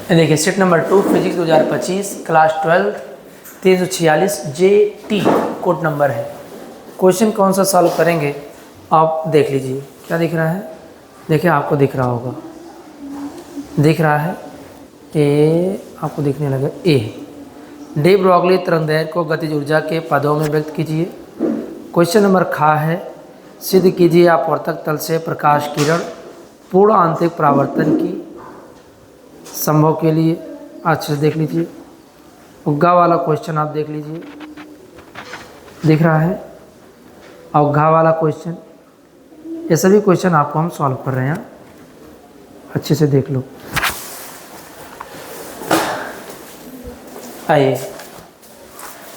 देखिए set number 2 physics 2025 class 12 346 JT code number है। Question कौन सा सॉल्व करेंगे आप देख लीजिए। क्या दिख रहा है? देखिए आपको दिख रहा होगा, दिख रहा है ए, आपको दिखने लगा ए। डी ब्रॉगली तरंगदैर्घ्य को गतिज ऊर्जा के पदों में व्यक्त कीजिए। क्वेश्चन नंबर खा है, सिद्ध कीजिए अपवर्तक तल से प्रकाश किरण पूर्ण आंतरिक परावर्तन की संभव के लिए। अच्छे से देख लीजिए। उग्गा वाला क्वेश्चन आप देख लीजिए, दिख रहा है अवघा वाला क्वेश्चन। ये सभी क्वेश्चन आपको हम सॉल्व कर रहे हैं, अच्छे से देख लो। आइए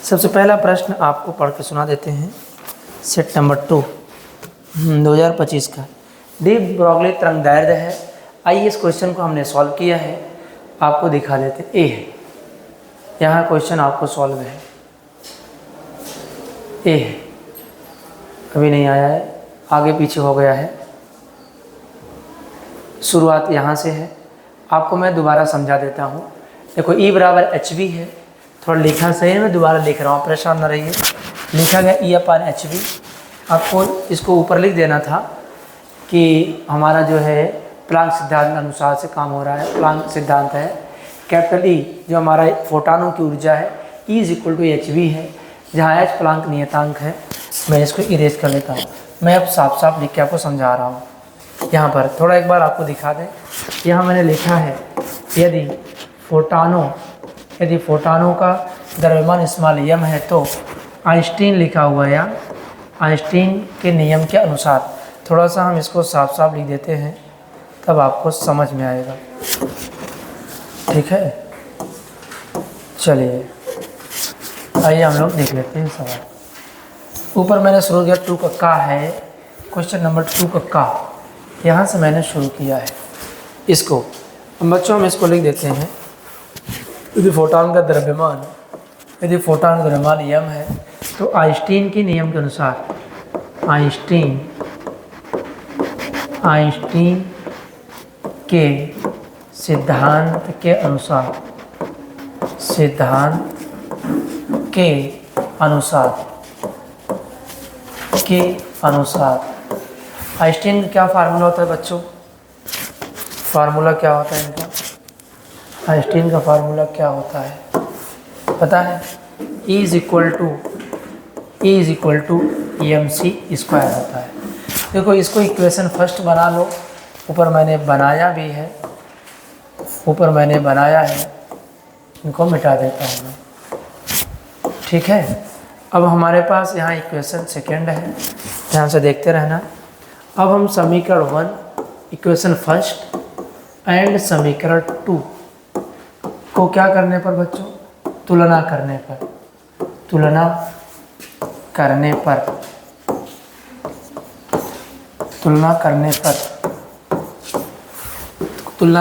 सबसे पहला प्रश्न आपको पढ़ के सुना देते हैं। सेट नंबर 2 2025 का डी ब्रॉगली तरंगदैर्घ्य है। आइए इस क्वेश्चन को हमने सॉल्व किया है, आपको दिखा देते। ए है, यहाँ क्वेश्चन आपको सॉल्व है। ए है, अभी नहीं आया है, आगे पीछे हो गया है। शुरुआत यहाँ से है, आपको मैं दोबारा समझा देता हूँ। देखो E बराबर HV है, थोड़ा लिखा सही है, मैं दोबारा लिख रहा हूँ, परेशान न रहिए। लिखा गया E/HV। आपको इसको ऊपर लिख देना था कि हमारा जो है प्लांक सिद्धांत के अनुसार से काम हो रहा है। प्लांक सिद्धांत है कैपिटल E जो हमारा फोटानों की ऊर्जा है E = HV है, जहाँ H प्लांक नियतांक है। मैं इसको इरेज कर लेता हूँ, मैं अब साफ साफ लिख के आपको समझा रहा हूँ। यहाँ पर थोड़ा एक बार आपको दिखा दें। यहाँ मैंने लिखा है यदि फोटानों का द्रव्यमान स्मॉल m है तो आइंस्टीन लिखा हुआ है, या आइंस्टीन के नियम के अनुसार। थोड़ा सा हम इसको साफ साफ लिख देते हैं, तब आपको समझ में आएगा। ठीक है, चलिए आइए हम लोग देख लेते हैं सवाल। ऊपर मैंने शुरू किया 2 का का है, क्वेश्चन नंबर 2 का का, यहाँ से मैंने शुरू किया है इसको। बच्चों हम इसको लिख देते हैं। यदि फोटान का द्रव्यमान m है तो आइंस्टीन के नियम के अनुसार, आइंस्टीन के सिद्धांत के अनुसार आइंस्टीन का क्या फार्मूला होता है बच्चों? फार्मूला क्या होता है इनका? आइंस्टीन का फार्मूला क्या होता है पता है? E = mc² होता है। देखो इसको इक्वेशन फर्स्ट बना लो, ऊपर मैंने बनाया है, इनको मिटा देता हूँ मैं। ठीक है, अब हमारे पास यहाँ इक्वेशन सेकेंड है, ध्यान से देखते रहना। अब हम समीकरण 1 इक्वेशन फर्स्ट एंड समीकरण 2 को क्या करने पर बच्चों? तुलना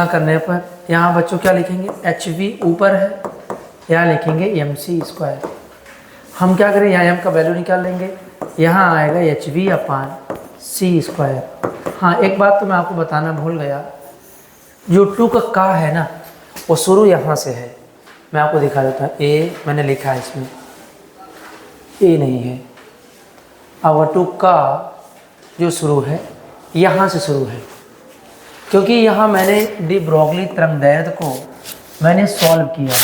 करने पर यहाँ बच्चों क्या लिखेंगे? HV ऊपर है, यहाँ लिखेंगे mc²। हम क्या करें, यहाँ m का वैल्यू निकाल लेंगे, यहाँ आएगा HV/c²। हाँ एक बात तो मैं आपको बताना भूल गया, जो 2 का का है ना, वो शुरू यहाँ से है। मैं आपको दिखा देता हूँ। ए मैंने लिखा है, इसमें ए नहीं है। अब 2 का जो शुरू है यहाँ से शुरू है, क्योंकि यहाँ मैंने डी ब्रॉगली तरंगदैर्घ्य को मैंने सॉल्व किया है।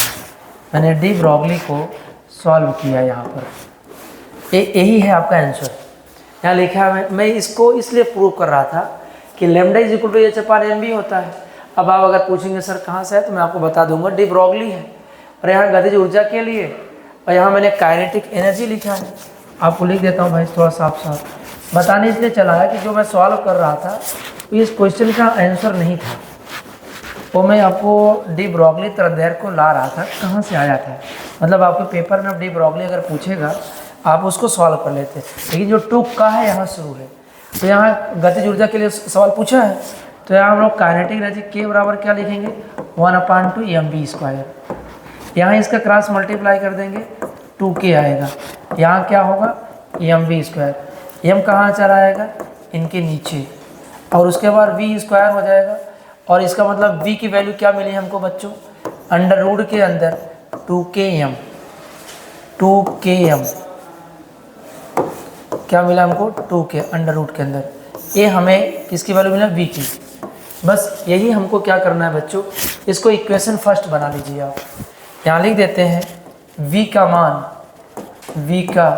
मैंने डी ब्रॉगली को सॉल्व किया यहाँ पर। यही है आपका आंसर, यहाँ लिखा है। मैं इसको इसलिए प्रूव कर रहा था कि λ = h/mv होता है। अब आप अगर पूछेंगे सर कहाँ से है, तो मैं आपको बता दूंगा डी ब्रॉगली है, और यहाँ गतिज ऊर्जा के लिए, और यहाँ मैंने काइनेटिक एनर्जी लिखा है। आपको लिख देता हूँ भाई, थोड़ा साफ बताने इसलिए चला है कि जो मैं सॉल्व कर रहा था इस क्वेश्चन का आंसर नहीं था, वो मैं आपको डी ब्रॉगली तरंगदैर्घ्य को ला रहा था, कहाँ से आया था। मतलब आपके पेपर में डी ब्रॉगली अगर पूछेगा आप उसको सॉल्व कर लेते, लेकिन जो 2 का है यहाँ शुरू है। तो यहाँ गतिज ऊर्जा के लिए सवाल पूछा है, तो यहाँ हम लोग काइनेटिक एनर्जी के बराबर क्या लिखेंगे? 1/2 mv²। यहाँ इसका क्रॉस मल्टीप्लाई कर देंगे, 2k आएगा। यहाँ क्या होगा? mv²। m कहाँ चला आएगा? इनके नीचे, और उसके बाद v² हो जाएगा। और इसका मतलब v की वैल्यू क्या मिली हमको बच्चों? अंडर रूट के अंदर 2km, 2km क्या मिला हमको 2k अंडर रूट के अंदर, ये हमें किसकी वैल्यू मिला v की। बस यही हमको क्या करना है बच्चों, इसको इक्वेशन फर्स्ट बना लीजिए आप। यहाँ लिख देते हैं v का मान, v का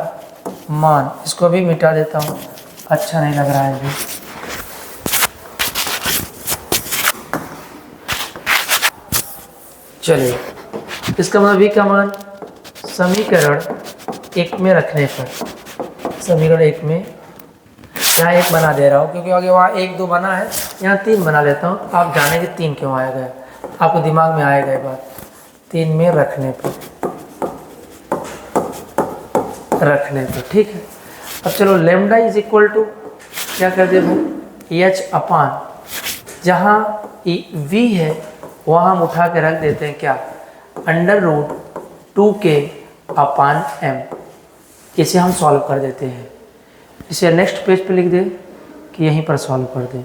मान, इसको भी मिटा देता हूँ, अच्छा नहीं लग रहा है अभी। चलिए, इसका मतलब v का मान समीकरण 1 में रखने पर, समीकरण 1 में यहाँ 1 बना दे रहा हूँ क्योंकि आगे वहाँ 1 2 बना है, यहाँ 3 बना लेता हूँ। आप जानेंगे 3 क्यों आया गया, आपको दिमाग में आएगा ये बात। 3 में रखने पर, ठीक है। अब चलो लेमडा इज इक्वल टू क्या कर दे भाई, एच अपान, जहाँ v है वहाँ हम उठा के रख देते हैं क्या, अंडर रूट 2k अपान m। इसे हम सॉल्व कर देते हैं, इसे नेक्स्ट पेज पे लिख दे कि यहीं पर सॉल्व कर दे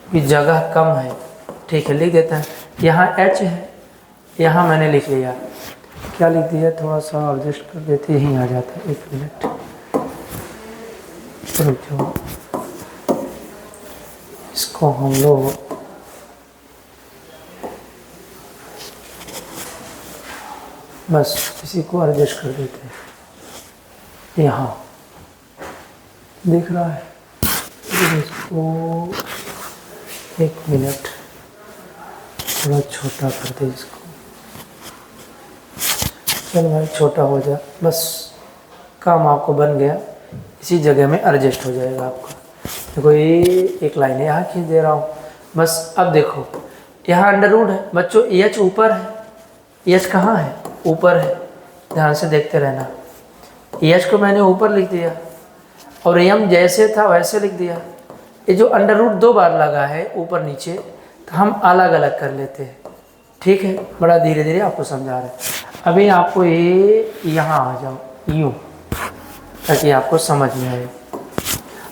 कि जगह कम है, ठीक है। लिख देते हैं, यहाँ h है, यहाँ मैंने लिख लिया, क्या लिख दिया, थोड़ा सा एडजस्ट कर देते, यहीं आ जाता है। 1 मिनट रुक जाओ, इसको हम लोग बस इसी को एडजस्ट कर देते हैं, यहाँ दिख रहा है, इसको 1 मिनट थोड़ा छोटा कर दे इसको, चल भाई छोटा हो जाए, बस काम आपको बन गया, इसी जगह में एडजस्ट हो जाएगा आपका। देखो ये एक लाइन यहाँ खींच दे रहा हूँ बस। अब देखो यहाँ अंडर रूट है बच्चों, एच ऊपर है, एच कहाँ है, ऊपर है, ध्यान से देखते रहना। एच को मैंने ऊपर लिख दिया और एम जैसे था वैसे लिख दिया। ये जो अंडर रूट 2 बार लगा है ऊपर नीचे, तो हम अलग अलग कर लेते हैं, ठीक है। बड़ा धीरे धीरे आपको समझा रहे हैं। अभी आपको ये यहाँ आ जाओ यूँ, ताकि आपको समझ में आए।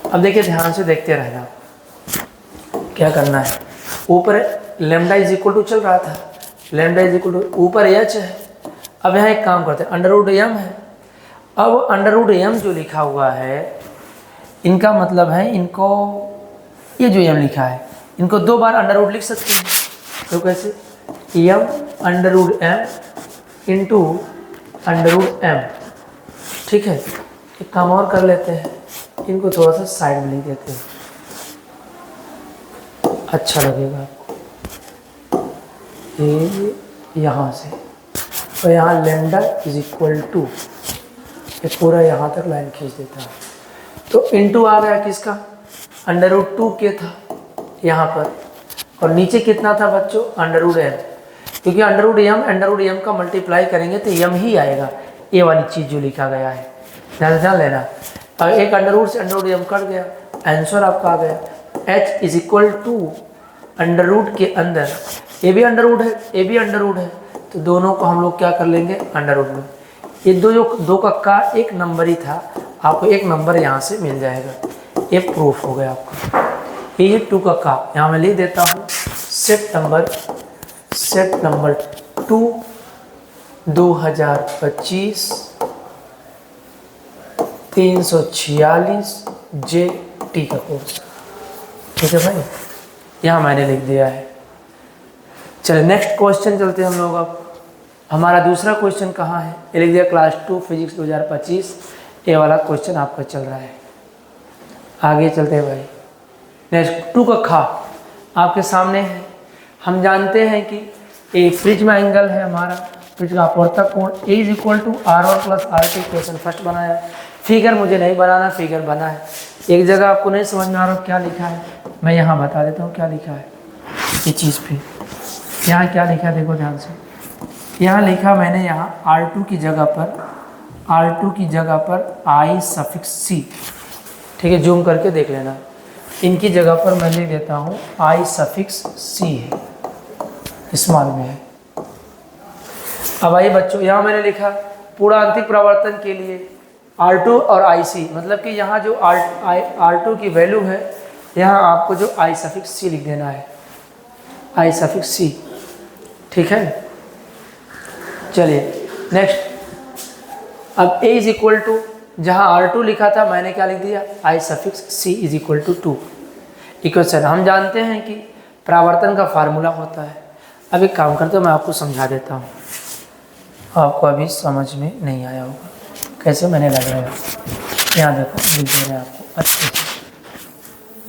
अब देखिए ध्यान से देखते रहना, क्या करना है। ऊपर लेमडा इज इक्वल टू चल रहा था, लेमडा इज इक्वल टू ऊपर एच है। अब यहाँ एक काम करते हैं, अंडर रूट एम है। अब अंडर रूट एम जो लिखा हुआ है, इनका मतलब है इनको, ये जो एम लिखा है इनको 2 बार अंडर रूट लिख सकते हैं। तो कैसे, M under root M into under root M, ठीक है। एक काम और कर लेते हैं, इनको थोड़ा सा साइड में लिख देते हैं, अच्छा लगेगा आपको। ये यहाँ से और यहाँ लेमडा इज इक्वल टू, ये पूरा यहाँ तक लाइन खींच देता है। तो इनटू आ गया किसका, अंडर रूट 2k था यहाँ पर, और नीचे कितना था बच्चों, अंडर रूट m, क्योंकि अंडर रूट एम का मल्टीप्लाई करेंगे तो m ही आएगा, ये वाली चीज़ जो लिखा गया है, ध्यान लेना। और एक अंडर रूट से अंडर रूट m कट गया, आंसर आपका आ गया h is equal to under root के अंदर, ये भी अंडर रूट है, ये भी अंडर रूट है, तो दोनों को हम लोग क्या कर लेंगे अंडर रूट में। ये दो का एक नंबर ही था, आपको एक नंबर यहाँ से मिल जाएगा, ये प्रूफ हो गया आपका। ये 2 का यहाँ मैं लिख देता हूँ, सेट नंबर 2 2025 346 JT का कोर्स, ठीक है भाई, यहाँ मैंने लिख दिया है। चलिए नेक्स्ट क्वेश्चन चलते हैं हम लोग। अब हमारा दूसरा क्वेश्चन कहाँ है, ये लिख दिया क्लास 2 फिजिक्स 2025, ये वाला क्वेश्चन आपका चल रहा है। आगे चलते हैं भाई, नेक्स्ट 2 का आपके सामने है। हम जानते हैं कि ये प्रिज्म एंगल है हमारा, प्रिज्म का अपवर्तक कोण A is equal to R1 plus RT, question first बनाया। फिगर मुझे नहीं बनाना, फिगर बना है। एक जगह आपको नहीं समझ में आ रहा क्या लिखा है, मैं यहाँ बता देता हूँ क्या लिखा है। ये चीज़ पे यहाँ क्या लिखा है देखो ध्यान से, यहाँ लिखा मैंने यहाँ R2 की जगह पर I सफिक्स C, ठीक है, जूम करके देख लेना। इनकी जगह पर मैं लिख देता हूँ I सफिक्स C है, स्मॉल में है। अब आइए बच्चों, यहाँ मैंने लिखा पूरा आंतरिक परावर्तन के लिए R2 और IC, मतलब कि यहाँ जो R2 की वैल्यू है, यहाँ आपको जो I सफिक्स C लिख देना है, I सफिक्स C, ठीक है। चलिए नेक्स्ट, अब a इज इक्वल टू, जहाँ R2 लिखा था मैंने क्या लिख दिया, I suffix C is equal to 2 equation. हम जानते हैं कि परावर्तन का फार्मूला होता है। अब एक काम करते हो, मैं आपको समझा देता हूँ, आपको अभी समझ में नहीं आया होगा कैसे मैंने लगाया। यहाँ देखो लिख दे रहे हैं आपको अच्छे से,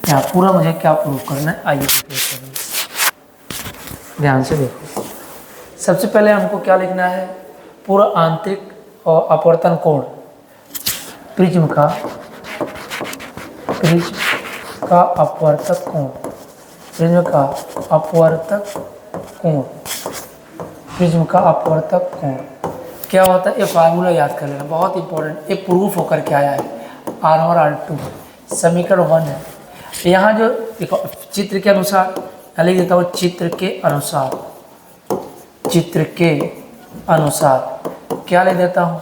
यहाँ पूरा मुझे क्या प्रूव करना है, आइए करेंगे, ध्यान से देखो। सबसे पहले हमको क्या लिखना है, पूरा आंतरिक और अपवर्तन कोण प्रिज्म का अपवर्तक कोण, प्रिज्म का अपवर्तक कोण, प्रिज्म का अपवर्तक कोण क्या होता है, ये फार्मूला याद कर लेना, बहुत इंपॉर्टेंट। ये प्रूफ होकर के आया है, R1 R2 समीकरण 1 है। यहाँ जो देखो चित्र के अनुसार, मैं लिख देता हूँ चित्र के अनुसार, चित्र के अनुसार क्या लिख देता हूँ,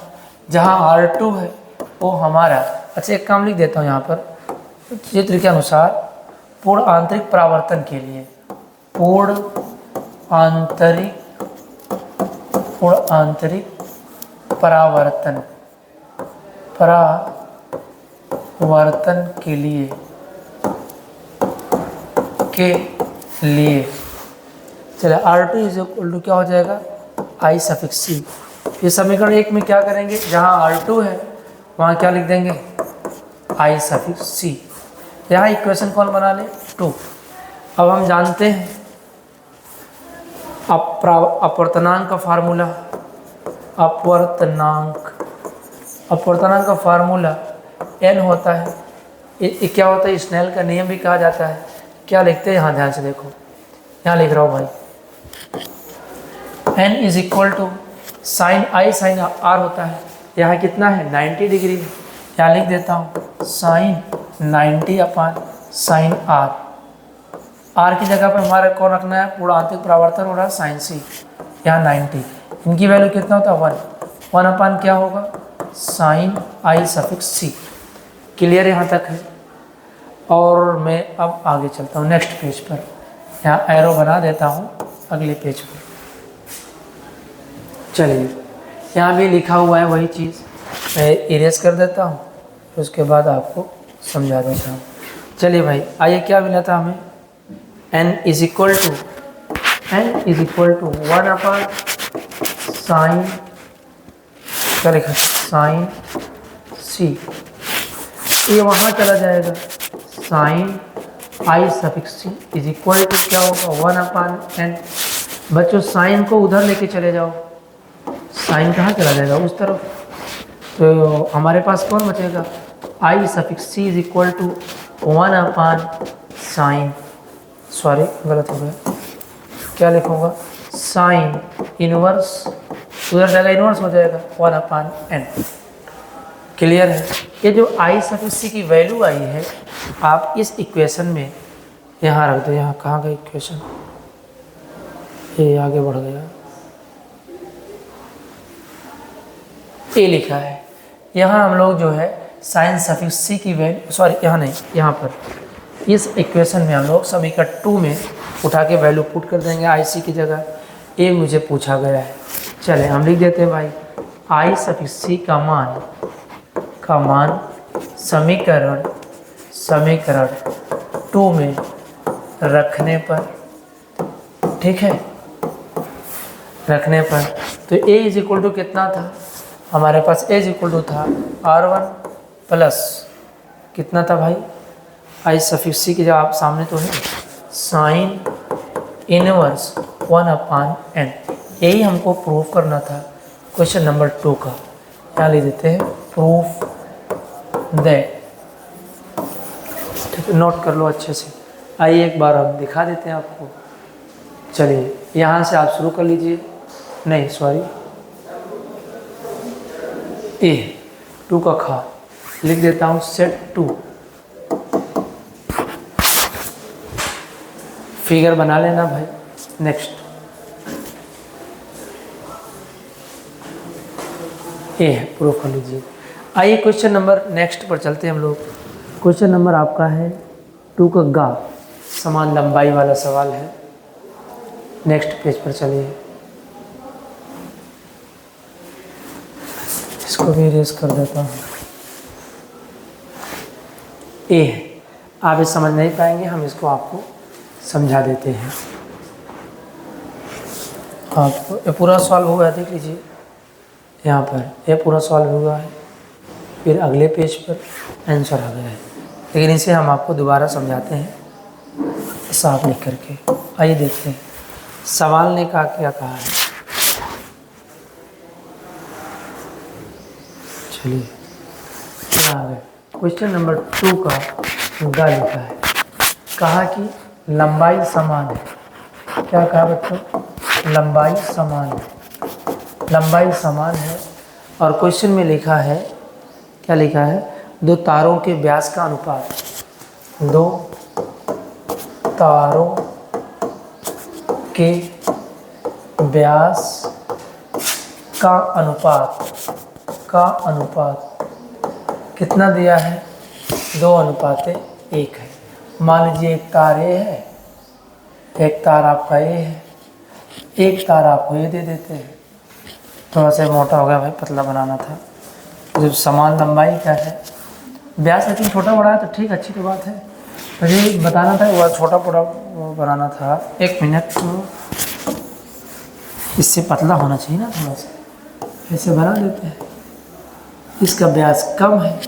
जहाँ R2 है वो हमारा, अच्छा एक काम लिख देता हूँ यहाँ पर, चित्र के अनुसार पूर्ण आंतरिक परावर्तन के लिए, पूर्ण आंतरिक परावर्तन के लिए चलिए R2 इज इक्वल टू क्या हो जाएगा, I सफिक्स C। ये समीकरण 1 में क्या करेंगे, जहाँ R2 है वहाँ क्या लिख देंगे, I सफिक्स C। यहाँ इक्वेशन कौन बना ले, 2। अब हम जानते हैं अपवर्तनांक का फार्मूला, अपवर्तनांक का फार्मूला n होता है, ये क्या होता है, स्नेल का नियम भी कहा जाता है। क्या लिखते हैं, यहाँ ध्यान से देखो, यहाँ लिख रहा हूँ भाई, n is equal to sine I sine R होता है, यहाँ कितना है 90 डिग्री, यहाँ लिख देता हूँ साइन 90 अपान साइन R की जगह पर हमारा कौन रखना है, पूरा आंतरिक परावर्तन हो रहा है साइन C, यहाँ 90, इनकी वैल्यू कितना होता है 1 अपान क्या होगा, sine I suffix C। Clear यहाँ तक है। और मैं अब आगे चलता हूँ नेक्स्ट पेज पर, यहाँ एरो बना देता हूँ अगले पेज पर। चलिए यहाँ भी लिखा हुआ है वही चीज़, मैं इरेज कर देता हूँ, उसके बाद आपको समझा देता हूँ। चलिए भाई आइए, क्या मिला था हमें, n is equal to 1 upon sine, क्या लिखा, साइन C, ये वहाँ चला जाएगा, sine I suffix C is equal to क्या होगा 1 अपान n। बच्चों साइन को उधर लेके चले जाओ, साइन कहाँ चला जाएगा, उस तरफ, तो हमारे पास कौन बचेगा, I suffix C is equal to 1 upon sine, sorry गलत हो गया, क्या लिखूँगा, साइन इनवर्स, उधर जाएगा इनवर्स हो जाएगा 1 अपान n। क्लियर है। ये जो I सफिक्स C की वैल्यू आई है, आप इस इक्वेशन में यहाँ रख दो, यहाँ कहाँ गया इक्वेशन, ये आगे बढ़ गया, ए लिखा है, यहाँ हम लोग जो है साइन सफिक्स C की वैल्यू, सॉरी यहाँ नहीं, यहाँ पर इस इक्वेशन में हम लोग समीकरण 2 में उठा के वैल्यू पुट कर देंगे IC की जगह, ए मुझे पूछा गया है। चले हम लिख देते हैं भाई, I सफिक्स C का मान समीकरण 2 में रखने पर, ठीक है, रखने पर, तो a इज इक्वल टू कितना था हमारे पास, a इज इक्वल टू था R1 प्लस कितना था भाई, I सफिक्स C की जब आप सामने तो है, साइन इनवर्स 1 अपान n। यही हमको प्रूफ करना था क्वेश्चन नंबर 2 का। क्या लिख देते हैं, प्रूफ दैट, ठीक है, नोट कर लो अच्छे से। आइए एक बार हम दिखा देते हैं आपको। चलिए यहाँ से आप शुरू कर लीजिए, नहीं सॉरी, ए 2 का खा लिख देता हूँ, सेट 2, फिगर बना लेना भाई। नेक्स्ट ए है, प्रूफ कर लीजिए। आइए क्वेश्चन नंबर नेक्स्ट पर चलते हैं हम लोग। क्वेश्चन नंबर आपका है 2 का गा, समान लंबाई वाला सवाल है। नेक्स्ट पेज पर चलिए। इसको भी इरेज कर देता हूँ। ए है, आप ये समझ नहीं पाएंगे, हम इसको आपको समझा देते हैं। आप ये पूरा सॉल्व हुआ है, देख लीजिए यहाँ पर ये पूरा सॉल्व हुआ है। फिर अगले पेज पर आंसर आ गया है, लेकिन इसे हम आपको दोबारा समझाते हैं साफ लिख करके। आइए देखते हैं सवाल ने क्या कहा है। चलिए क्या आ गया, क्वेश्चन नंबर 2 का गा लिखा है। कहा कि लंबाई समान है। क्या कहा बच्चों, लंबाई समान है, लंबाई समान है। और क्वेश्चन में लिखा है, क्या लिखा है, दो तारों के व्यास का अनुपात, दो तारों के व्यास का अनुपात कितना दिया है, 2:1 है। मान लीजिए एक तार ए है, एक तार आपका ए है, एक तार आपको ये दे देते हैं। थोड़ा सा मोटा हो गया भाई, पतला बनाना था। जब समान लंबाई का है, व्यास लेकिन छोटा बड़ा है तो ठीक, अच्छी तो बात है। मुझे बताना था वह छोटा बड़ा बनाना था। 1 मिनट, तो इससे पतला होना चाहिए ना, थोड़ा सा ऐसे बना देते हैं। इसका व्यास कम है,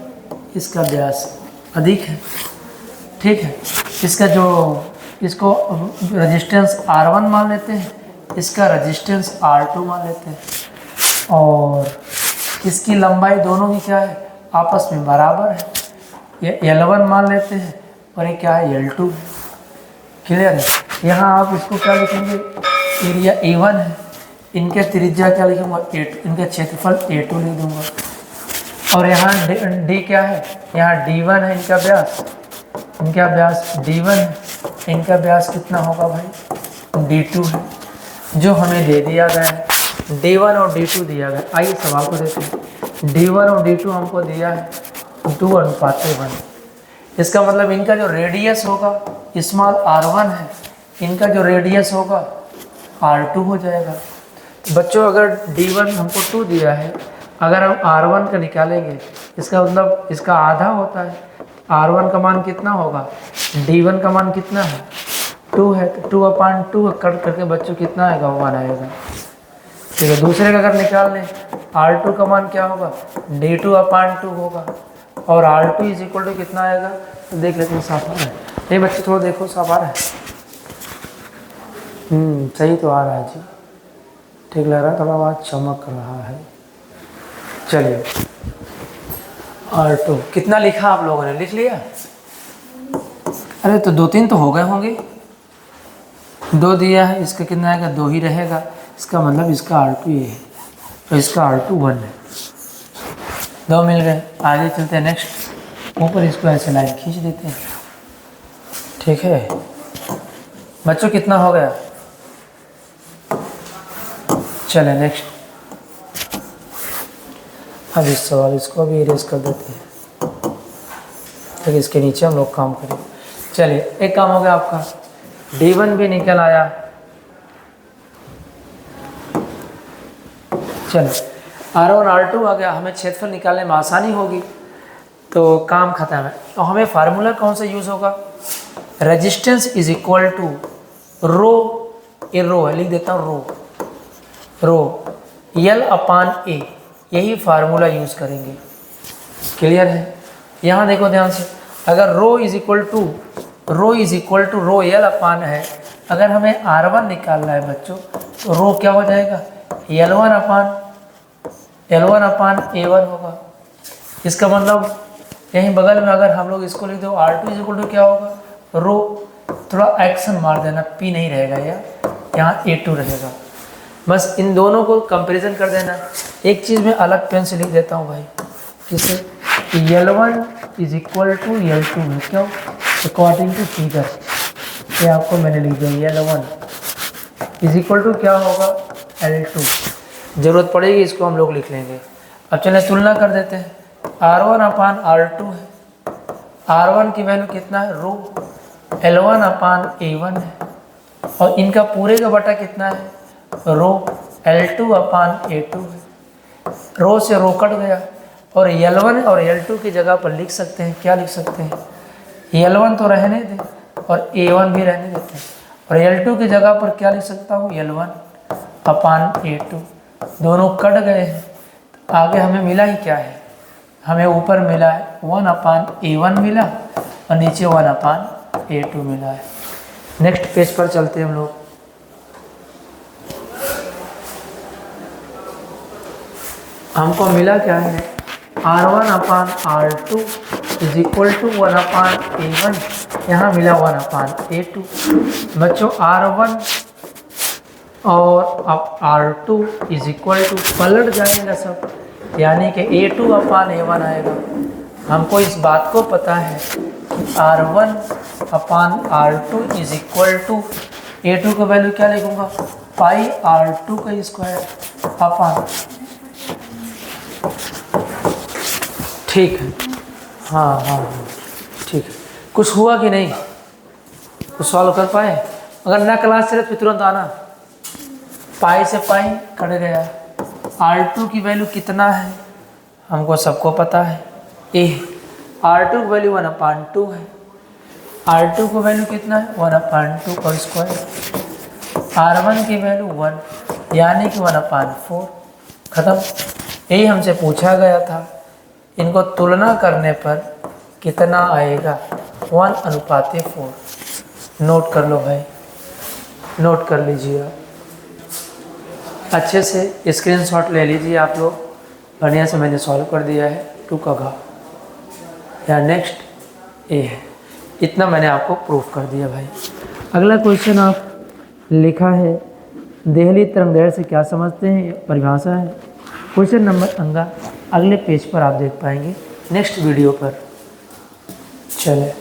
इसका व्यास अधिक है, ठीक है। इसका जो, इसको रेजिस्टेंस R1 मान लेते हैं, इसका रेजिस्टेंस R2 मान लेते हैं, और इसकी लंबाई दोनों की क्या है, आपस में बराबर है। ये L1 मान लेते हैं और ये क्या है, L2। क्लियर है। यहाँ आप इसको क्या लिखेंगे, एरिया A1 है, इनके त्रिज्या क्या लिखूँगा, A2, इनका क्षेत्रफल A2 लिख दूँगा। और यहाँ D क्या है, यहाँ D1 है, इनका व्यास D1 है, इनका व्यास कितना होगा भाई, D2 है, जो हमें दे दिया गया है। D1 और D2 दिया गया। आइए सवाल को देखते हैं। D1 और D2 हमको दिया है 2:1। इसका मतलब इनका जो रेडियस होगा स्मॉल r1 है, इनका जो रेडियस होगा r2 हो जाएगा। तो बच्चों अगर D1 हमको 2 दिया है, अगर हम R1 का निकालेंगे, इसका मतलब इसका आधा होता है। R1 का मान कितना होगा, D1 का मान कितना है, 2 है, तो 2/2 कट करके बच्चों कितना आएगा, 1 आएगा। ठीक है। दूसरे का अगर निकाल लें, R2 का मान क्या होगा, D2/2 होगा, और R2 = कितना आएगा, तो देख लेते हैं साफ आ रहा है। नहीं बच्चे थोड़ा देखो, साफ आ रहा है। सही तो आ रहा है जी, ठीक लग रहा है, थोड़ा आवाज़ चमक रहा है। चलिए R2 कितना लिखा आप लोगों ने, लिख लिया? अरे तो 2-3 तो हो गए होंगे। 2 दिया है, इसका कितना आएगा, 2 ही रहेगा। इसका मतलब इसका R2 ये है, तो इसका R2 1 है। 2 मिल गए। आगे चलते हैं नेक्स्ट। ऊपर इसको ऐसे लाइन खींच देते हैं, ठीक है बच्चों, कितना हो गया। चले नेक्स्ट। अब इस सवाल इसको भी इरेज कर देते हैं, ताकि इसके नीचे हम लोग काम करें। चलिए एक काम हो गया आपका, D1 भी निकल आया। चलो R1 R2 आ गया, हमें क्षेत्रफल निकालने में आसानी होगी, तो काम खत्म है। तो हमें फार्मूला कौन सा यूज़ होगा, रेजिस्टेंस = रो, ये रो है, लिख देता हूँ रो L/A, यही फार्मूला यूज़ करेंगे। क्लियर है। यहाँ देखो ध्यान से, अगर rho is equal to rho L/A है, अगर हमें R1 निकालना है बच्चों, तो रो क्या हो जाएगा, L1/A1 होगा। इसका मतलब यहीं बगल में अगर हम लोग इसको लिख दो, R2 = क्या होगा, रो, थोड़ा एक्शन मार देना, P नहीं रहेगा, यहाँ A2 रहेगा। बस इन दोनों को कंपैरिजन कर देना। एक चीज़ में अलग पेन से लिख देता हूँ भाई, जिससे L1 = L2 है, क्यों, अकॉर्डिंग टू फिगर। ये आपको मैंने लिख दिया, L1 = क्या होगा, L2। ज़रूरत पड़ेगी इसको हम लोग लिख लेंगे। अब चलें तुलना कर देते हैं। R1/R2 है, R1 की वैल्यू कितना है, रो, L1/A1 है, और इनका पूरे का बटा कितना है, रो, L2/A2 है। रो से रो कट गया और L1 और L2 की जगह पर लिख सकते हैं, क्या लिख सकते हैं, L1 तो रहने दें और A1 भी रहने देते हैं, और L2 की जगह पर क्या लिख सकता हूँ, L1 अपान A2। दोनों कट गए हैं, आगे हमें मिला ही क्या है, हमें ऊपर मिला है 1 अपान A1 मिला और नीचे 1 अपान A2 मिला है। नेक्स्ट पेज पर चलते हैं हम लोग। हमको मिला क्या है, R1 upon R2 is equal to 1 upon A1, यहाँ मिला 1 अपान A2। बच्चों R1 और अब R2 इज इक्वल टू पलट जाएगा सब, यानी कि A2 अपान A1 आएगा। हमको इस बात को पता है कि R1 upon R2 is equal to A2 का वैल्यू क्या लिखूंगा, पाई R2 का स्क्वायर अपान, ठीक है, हाँ, ठीक है। कुछ हुआ कि नहीं, कुछ सॉल्व कर पाए? अगर ना क्लास चले तो तुरंत आना। पाई से पाई कट गया, R2 की वैल्यू कितना है हमको सबको पता है, R2 की वैल्यू 1/2 है, R2 की वैल्यू कितना है 1/2 का स्क्वायर, R1 की वैल्यू 1 यानी कि 1/4, खत्म। यही हमसे पूछा गया था, इनको तुलना करने पर कितना आएगा, 1/4। नोट कर लो भाई, नोट कर लीजिए आप, अच्छे से स्क्रीनशॉट ले लीजिए आप लोग। बढ़िया से मैंने सॉल्व कर दिया है 2 का घाव, या नेक्स्ट ए है, इतना मैंने आपको प्रूफ कर दिया भाई। अगला क्वेश्चन आप लिखा है, देहली तरंगदैर्घ्य से क्या समझते हैं, परिभाषा है। क्वेश्चन नंबर अगले पेज पर आप देख पाएंगे नेक्स्ट वीडियो पर। चले।